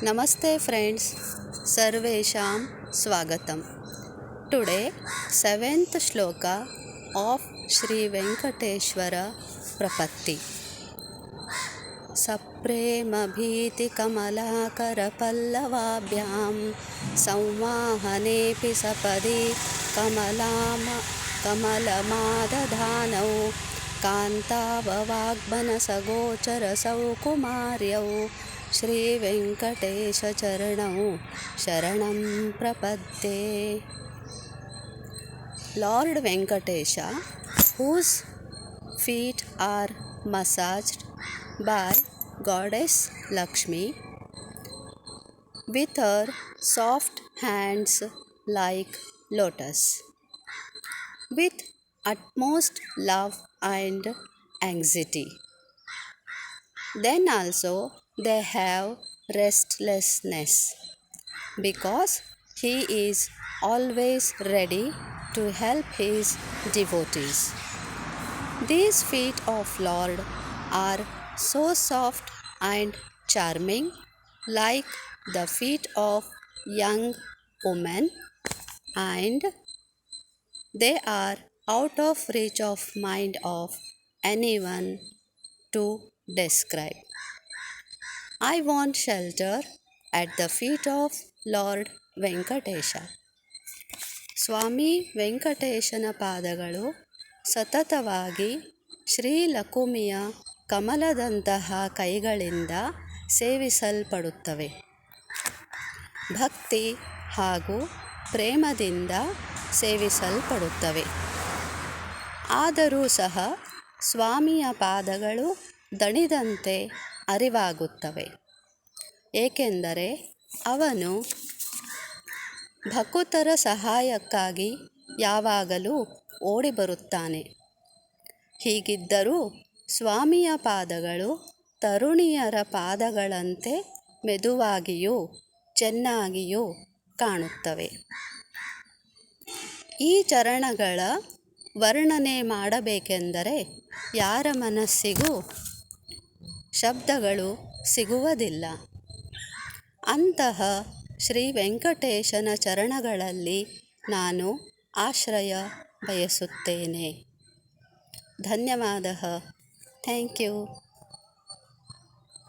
Namaste friends, Sarvesham Swagatam. Today, 7th shloka of Sri Venkateshwara Prapatti. सप्रेमभीतिकमलाकरपल्लवाभ्यां संवाहनेऽपि सपदि कमलमादधानौ कान्ताववाग्मनसगोचरसौ कुमार्यौ श्रीवेङ्कटेशचरणौ शरणं प्रपद्ये. Lord Venkatesha, whose feet are massaged by Goddess Lakshmi with her soft hands like lotus, with utmost love and anxiety. Then also they have restlessness, because he is always ready to help his devotees. These feet of Lord are so soft and charming, like the feet of young women, and they are out of reach of mind of anyone to describe. I want shelter at the feet of Lord Venkatesha. ಸ್ವಾಮಿ ವೆಂಕಟೇಶನ ಪಾದಗಳು ಸತತವಾಗಿ ಶ್ರೀಲಕುಮಿಯ ಕಮಲದಂತಹ ಕೈಗಳಿಂದ ಸೇವಿಸಲ್ಪಡುತ್ತವೆ. ಭಕ್ತಿ ಹಾಗೂ ಪ್ರೇಮದಿಂದ ಸೇವಿಸಲ್ಪಡುತ್ತವೆ. ಆದರೂ ಸಹ ಸ್ವಾಮಿಯ ಪಾದಗಳು ದಣಿದಂತೆ ಅರಿವಾಗುತ್ತವೆ, ಏಕೆಂದರೆ ಅವನು ಭಕುತರ ಸಹಾಯಕ್ಕಾಗಿ ಯಾವಾಗಲೂ ಓಡಿಬರುತ್ತಾನೆ. ಹೀಗಿದ್ದರೂ ಸ್ವಾಮಿಯ ಪಾದಗಳು ತರುಣಿಯರ ಪಾದಗಳಂತೆ ಮೆದುವಾಗಿಯೂ ಚೆನ್ನಾಗಿಯೂ ಕಾಣುತ್ತವೆ. ಈ ಚರಣಗಳ ವರ್ಣನೆ ಮಾಡಬೇಕೆಂದರೆ ಯಾರ ಮನಸ್ಸಿಗೂ ಶಬ್ದಗಳು ಸಿಗುವುದಿಲ್ಲ. ಅಂತಹ ಶ್ರೀ ವೆಂಕಟೇಶನ ಚರಣಗಳಲ್ಲಿ ನಾನು ಆಶ್ರಯ ಬಯಸುತ್ತೇನೆ. ಧನ್ಯವಾದ. Thank you.